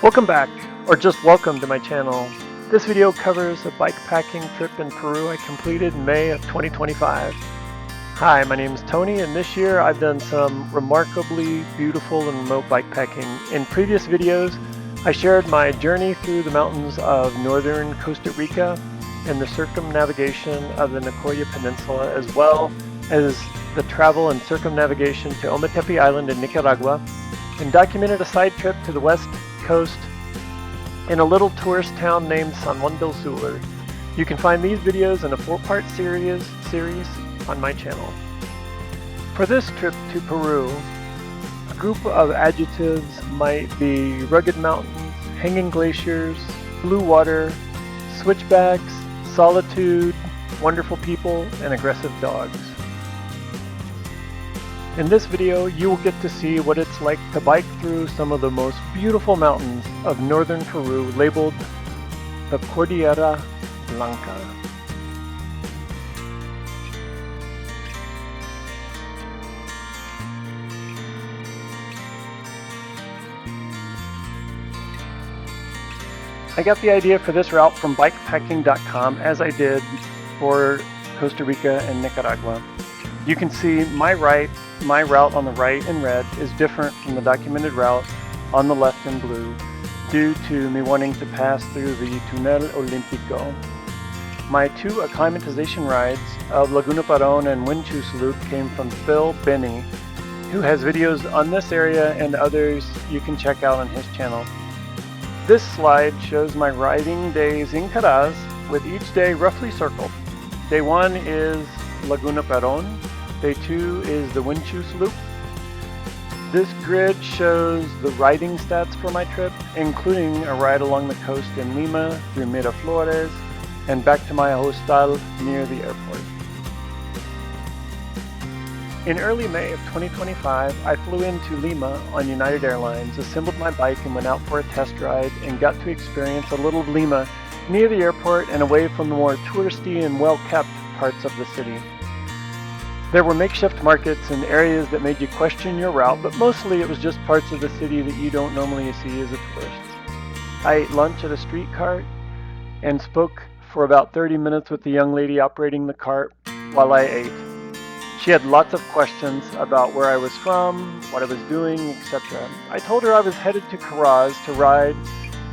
Welcome back, or just welcome to my channel. This video covers a bikepacking trip in Peru I completed in May of 2025. Hi, my name is Tony, and this year I've done some remarkably beautiful and remote bikepacking. In previous videos, I shared my journey through the mountains of northern Costa Rica and the circumnavigation of the Nicoya Peninsula, as well as the travel and circumnavigation to Ometepe Island in Nicaragua, and documented a side trip to the west coast in a little tourist town named San Juan del Sur. You can find these videos in a 4-part series on my channel. For this trip to Peru, a group of adjectives might be rugged mountains, hanging glaciers, blue water, switchbacks, solitude, wonderful people, and aggressive dogs. In this video, you will get to see what it's like to bike through some of the most beautiful mountains of northern Peru, labeled the Cordillera Blanca. I got the idea for this route from bikepacking.com, as I did for Costa Rica and Nicaragua. You can see my route on the right in red is different from the documented route on the left in blue, due to me wanting to pass through the Tunel Olimpica. My 2 acclimatization rides of Laguna Paron and Winchus loop came from Phil Benny, who has videos on this area and others you can check out on his channel. This slide shows my riding days in Caraz, with each day roughly circled. Day 1 is Laguna Paron. Day 2 is the Winchus loop. This grid shows the riding stats for my trip, including a ride along the coast in Lima through Miraflores and back to my hostel near the airport. In early May of 2025, I flew into Lima on United Airlines, assembled my bike and went out for a test ride, and got to experience a little of Lima near the airport and away from the more touristy and well-kept parts of the city. There were makeshift markets and areas that made you question your route, but mostly it was just parts of the city that you don't normally see as a tourist. I ate lunch at a street cart and spoke for about 30 minutes with the young lady operating the cart while I ate. She had lots of questions about where I was from, what I was doing, etc. I told her I was headed to Caraz to ride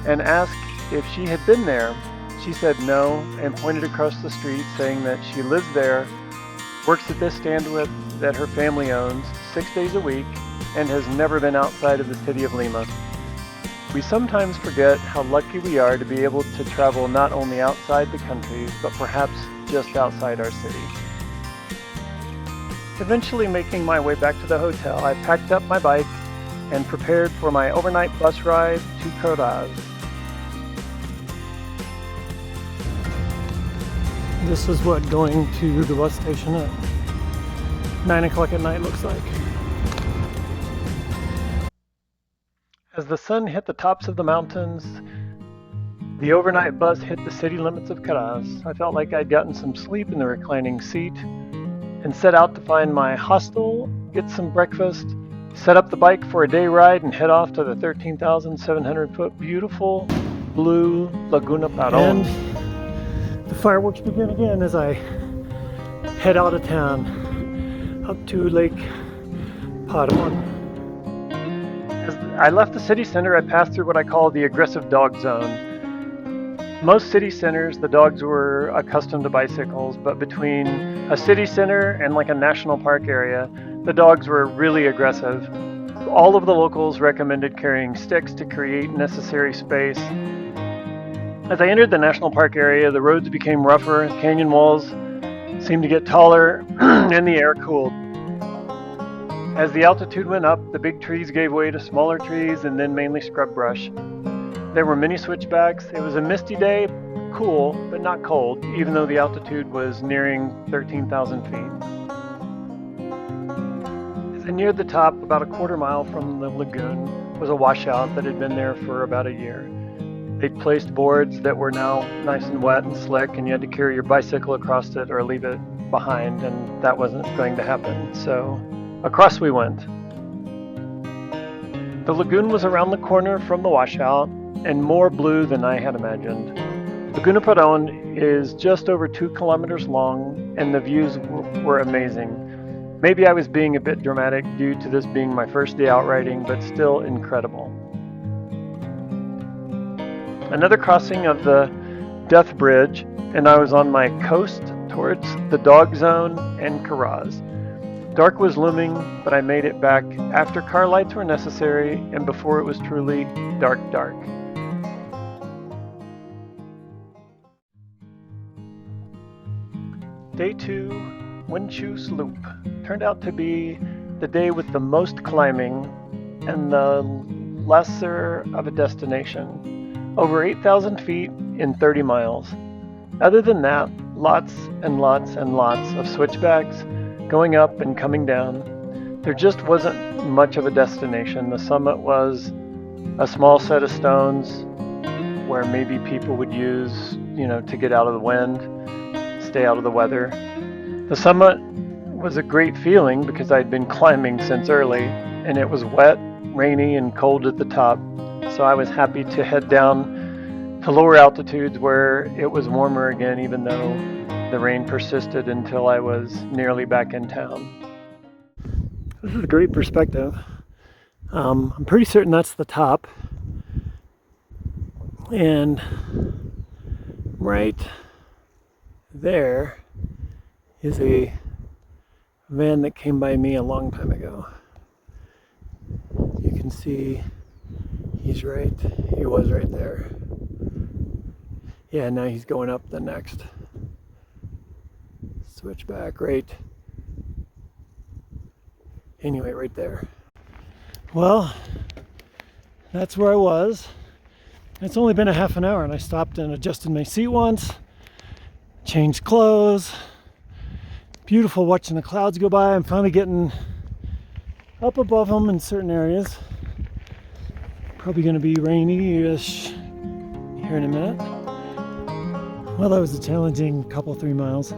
and asked if she had been there. She said no and pointed across the street, saying that she lives there, works at this stand-with that her family owns 6 days a week, and has never been outside of the city of Lima. We sometimes forget how lucky we are to be able to travel not only outside the country, but perhaps just outside our city. Eventually making my way back to the hotel, I packed up my bike and prepared for my overnight bus ride to Caraz. This is what going to the bus station at 9 o'clock at night looks like. As the sun hit the tops of the mountains, the overnight bus hit the city limits of Caraz. I felt like I'd gotten some sleep in the reclining seat and set out to find my hostel, get some breakfast, set up the bike for a day ride, and head off to the 13,700 foot beautiful blue Laguna Paron. And the fireworks begin again as I head out of town up to Lake Paron. As I left the city center, I passed through what I call the aggressive dog zone. Most city centers, the dogs were accustomed to bicycles, but between a city center and like a national park area, the dogs were really aggressive. All of the locals recommended carrying sticks to create necessary space. As I entered the national park area, the roads became rougher, canyon walls seemed to get taller, and the air cooled. As the altitude went up, the big trees gave way to smaller trees and then mainly scrub brush. There were many switchbacks. It was a misty day, cool, but not cold, even though the altitude was nearing 13,000 feet. As I neared the top, about a quarter mile from the lagoon, was a washout that had been there for about a year. They'd placed boards that were now nice and wet and slick, and you had to carry your bicycle across it or leave it behind, and that wasn't going to happen. So across we went. The lagoon was around the corner from the washout, and more blue than I had imagined. Laguna Paron is just over 2 kilometers long, and the views were amazing. Maybe I was being a bit dramatic due to this being my first day out riding, but still incredible. Another crossing of the Death Bridge, and I was on my coast towards the Dog Zone and Caraz. Dark was looming, but I made it back after car lights were necessary and before it was truly dark. Day 2, Winchus Loop, turned out to be the day with the most climbing and the lesser of a destination. Over 8,000 feet in 30 miles. Other than that, lots and lots of switchbacks, going up and coming down. There just wasn't much of a destination. The summit was a small set of stones where maybe people would use, to get out of the wind, stay out of the weather. The summit was a great feeling because I'd been climbing since early, and it was wet, rainy, and cold at the top. So I was happy to head down to lower altitudes where it was warmer again, even though the rain persisted until I was nearly back in town. This is a great perspective. I'm pretty certain that's the top. And right there is a van that came by me a long time ago. You can see he was right there. Yeah, now he's going up the next switchback right there. Well, that's where I was. It's only been a half an hour and I stopped and adjusted my seat once, changed clothes. Beautiful watching the clouds go by. I'm finally getting up above them in certain areas. Probably going to be rainy-ish here in a minute. Well, that was a challenging 3 miles.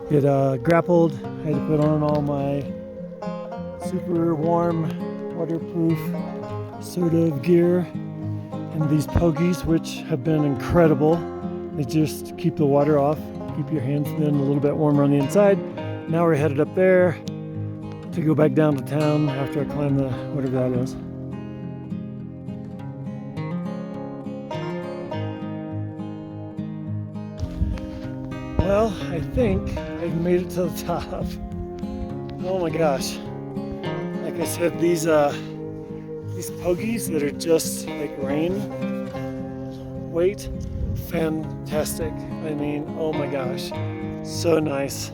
It grappled. I had to put on all my super warm, waterproof sort of gear. And these pogies, which have been incredible. They just keep the water off, keep your hands then a little bit warmer on the inside. Now we're headed up there to go back down to town after I climb the whatever that is. Well, I think I've made it to the top. Oh my gosh. Like I said, these pogies that are just like rain weight, fantastic. I mean, oh my gosh, so nice.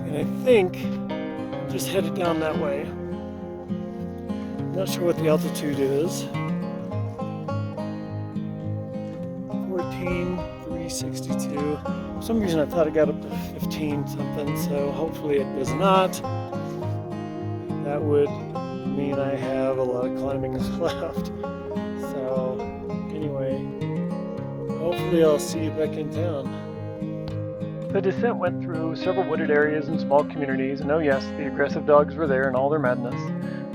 And I think I'm just headed down that way. Not sure what the altitude is. 14,362. For some reason I thought it got up to 15 something, so hopefully it does not. That would mean I have a lot of climbing left. So anyway, hopefully I'll see you back in town. The descent went through several wooded areas and small communities, and oh yes, the aggressive dogs were there in all their madness.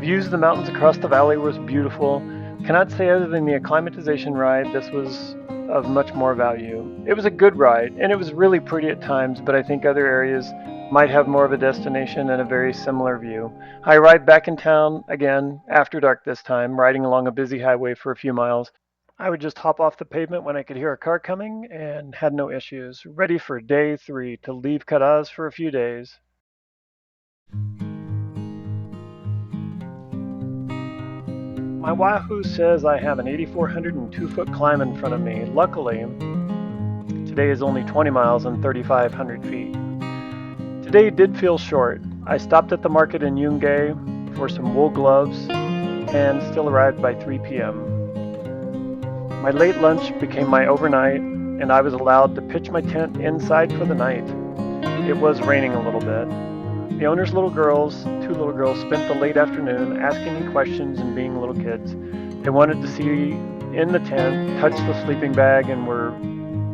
Views of the mountains across the valley was beautiful. Cannot say other than the acclimatization ride, this was of much more value. It was a good ride, and it was really pretty at times, but I think other areas might have more of a destination and a very similar view. I arrived back in town again after dark this time, riding along a busy highway for a few miles. I would just hop off the pavement when I could hear a car coming and had no issues. Ready for day 3 to leave Caraz for a few days. My Wahoo says I have an 8,402-foot climb in front of me. Luckily, today is only 20 miles and 3,500 feet. Today did feel short. I stopped at the market in Yungay for some wool gloves and still arrived by 3 p.m. My late lunch became my overnight, and I was allowed to pitch my tent inside for the night. It was raining a little bit. The owner's little girls, 2 little girls, spent the late afternoon asking me questions and being little kids. They wanted to see in the tent, touch the sleeping bag, and were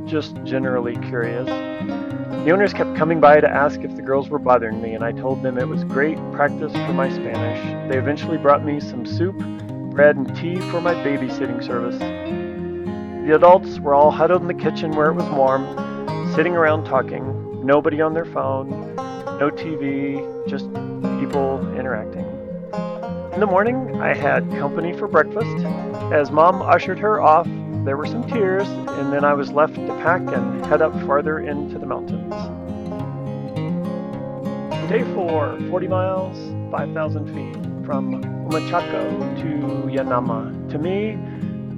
just generally curious. The owners kept coming by to ask if the girls were bothering me, and I told them it was great practice for my Spanish. They eventually brought me some soup, bread and tea for my babysitting service. The adults were all huddled in the kitchen where it was warm, sitting around talking, nobody on their phone, no TV, just people interacting. In the morning, I had company for breakfast. As Mom ushered her off, there were some tears, and then I was left to pack and head up farther into the mountains. Day 4, 40 miles, 5,000 feet, from Humachaco to Yanama. To me,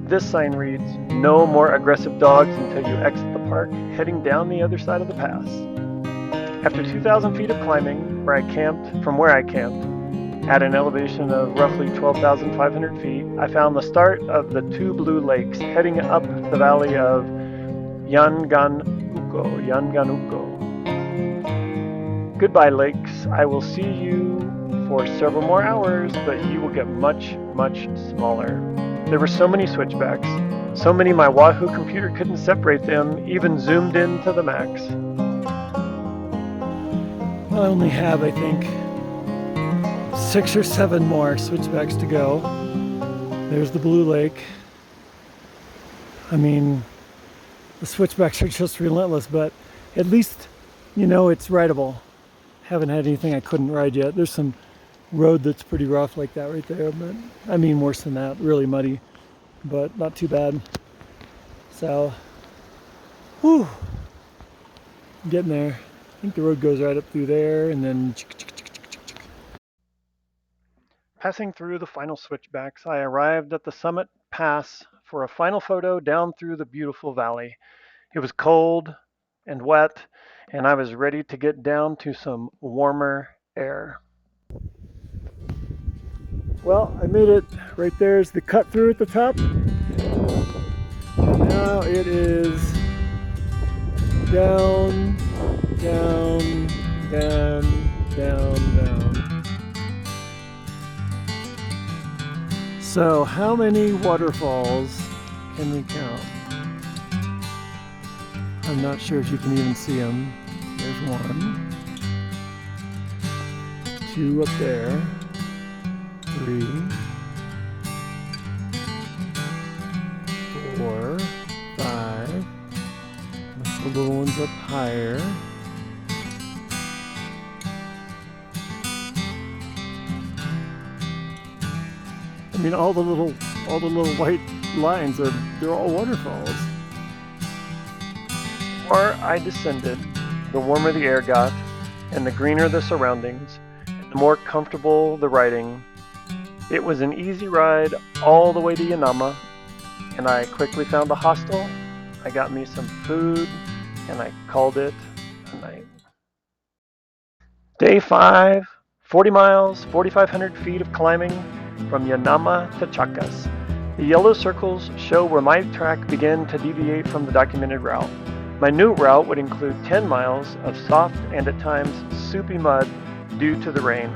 this sign reads, "No more aggressive dogs until you exit the park, heading down the other side of the pass." After 2,000 feet of climbing, from where I camped, at an elevation of roughly 12,500 feet, I found the start of the two blue lakes heading up the valley of Yanganuco. Goodbye, lakes. I will see you for several more hours, but you will get much, much smaller. There were so many switchbacks, so many my Wahoo computer couldn't separate them, even zoomed in to the max. I only have, I think, 6 or 7 more switchbacks to go. There's the Blue Lake. I mean, the switchbacks are just relentless, but at least, you know, it's rideable. Haven't had anything I couldn't ride yet. There's some road that's pretty rough like that right there, but I mean worse than that, really muddy, but not too bad. So, whew, I'm getting there. I think the road goes right up through there and then passing through the final switchbacks, I arrived at the summit pass for a final photo down through the beautiful valley. It was cold and wet, and I was ready to get down to some warmer air. Well, I made it. Right there's the cut through at the top. And now it is down, down, down, down, down. So how many waterfalls can we count? I'm not sure if you can even see them. There's 1, 2 up there, 3, 4, 5. That's the little ones up higher. I mean, all the little white lines they're all waterfalls. The more I descended, the warmer the air got, and the greener the surroundings, and the more comfortable the riding. It was an easy ride all the way to Yanama, and I quickly found a hostel. I got me some food, and I called it a night. Day 5, 40 miles, 4,500 feet of climbing from Yanama to Caraz. The yellow circles show where my track began to deviate from the documented route. My new route would include 10 miles of soft and at times soupy mud due to the rain.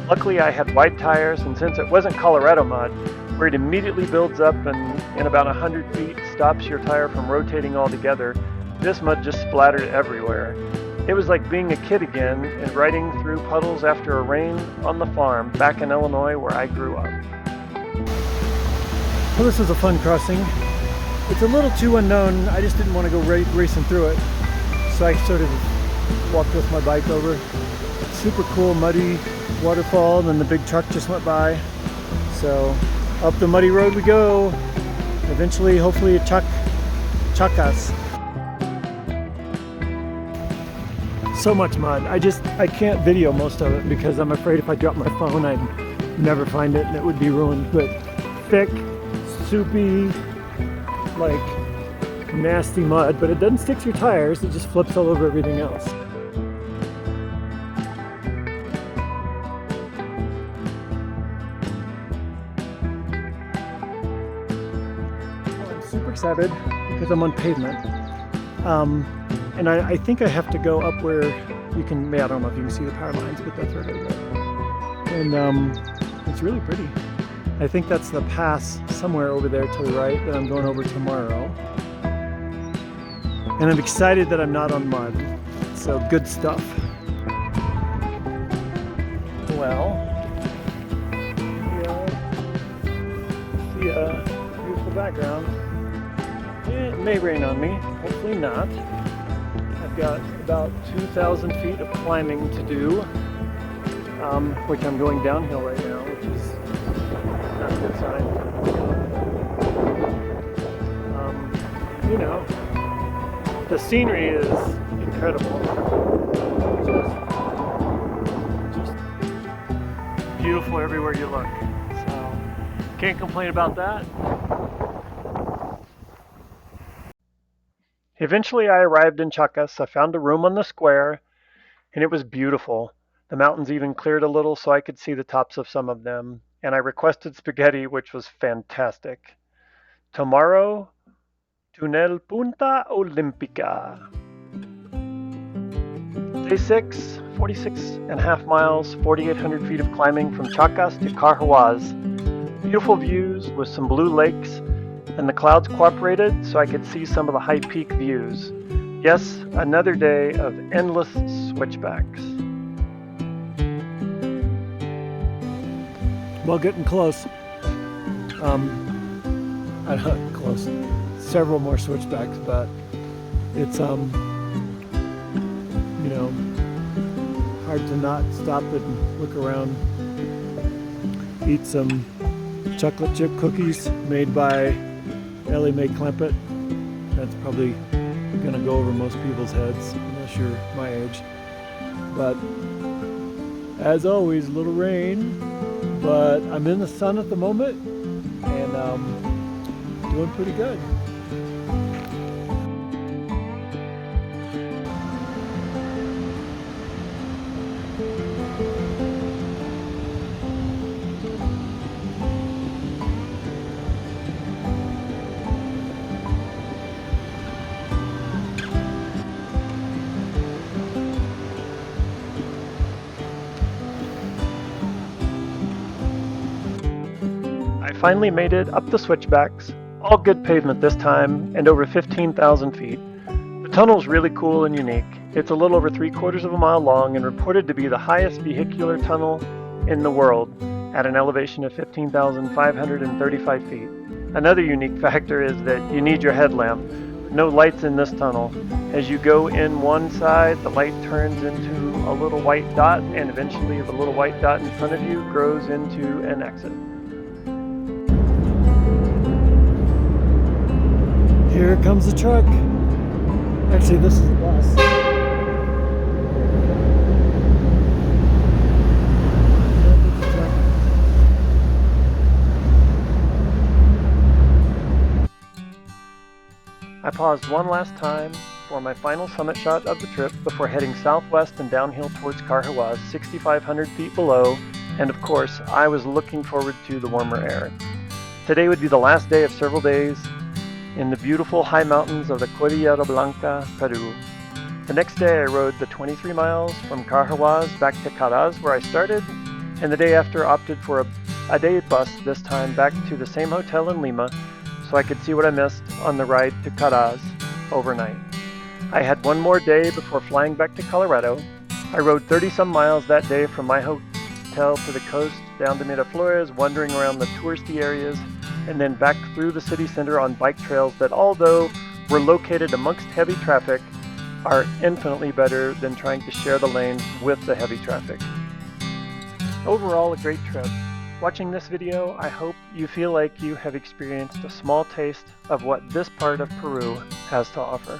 Luckily I had wide tires, and since it wasn't Colorado mud, where it immediately builds up and in about 100 feet stops your tire from rotating altogether, this mud just splattered everywhere. It was like being a kid again and riding through puddles after a rain on the farm back in Illinois where I grew up. Well, this was a fun crossing. It's a little too unknown. I just didn't want to go racing through it, so I sort of walked with my bike over. Super cool muddy waterfall, and then the big truck just went by. So up the muddy road we go. Eventually, hopefully, Caraz. So much mud. I can't video most of it because I'm afraid if I drop my phone I'd never find it and it would be ruined. But thick, soupy, like nasty mud, but it doesn't stick to your tires, it just flips all over everything else. Well, I'm super excited because I'm on pavement. And I think I have to go up where you can, I don't know if you can see the power lines, but that's where I gotta go. And it's really pretty. I think that's the pass somewhere over there to the right that I'm going over tomorrow. And I'm excited that I'm not on mud. So good stuff. Well, we are the background. It may rain on me, hopefully not. I've got about 2,000 feet of climbing to do, which I'm going downhill right now, which is not a good sign. You know, the scenery is incredible. Just beautiful everywhere you look. So, can't complain about that. Eventually I arrived in Caraz. I found a room on the square, and it was beautiful. The mountains even cleared a little so I could see the tops of some of them, and I requested spaghetti, which was fantastic. Tomorrow, Tunel Punta Olimpica. Day 6, 46.5 miles, 4,800 feet of climbing from Caraz to Caraz. Beautiful views with some blue lakes, and the clouds cooperated so I could see some of the high peak views. Yes, another day of endless switchbacks. Well, getting close. Close. Several more switchbacks, but it's you know, hard to not stop and look around. Eat some chocolate chip cookies made by Ellie Mae Clampett. That's probably gonna go over most people's heads unless you're my age. But as always, a little rain, but I'm in the sun at the moment and doing pretty good. I finally made it up the switchbacks, all good pavement this time, and over 15,000 feet. The tunnel's really cool and unique. It's a little over 3/4 of a mile long and reported to be the highest vehicular tunnel in the world at an elevation of 15,535 feet. Another unique factor is that you need your headlamp. No lights in this tunnel. As you go in one side, the light turns into a little white dot, and eventually the little white dot in front of you grows into an exit. Here comes the truck. Actually, this is the bus. I paused one last time for my final summit shot of the trip before heading southwest and downhill towards Caraz, 6,500 feet below, and of course, I was looking forward to the warmer air. Today would be the last day of several days in the beautiful high mountains of the Cordillera Blanca, Peru. The next day I rode the 23 miles from Caraz back to Caraz where I started, and the day after opted for a day bus, this time back to the same hotel in Lima so I could see what I missed on the ride to Caraz overnight. I had one more day before flying back to Colorado. I rode 30-some miles that day from my hotel to the coast down to Miraflores, wandering around the touristy areas, and then back through the city center on bike trails that, although were located amongst heavy traffic, are infinitely better than trying to share the lanes with the heavy traffic. Overall, a great trip. Watching this video, I hope you feel like you have experienced a small taste of what this part of Peru has to offer.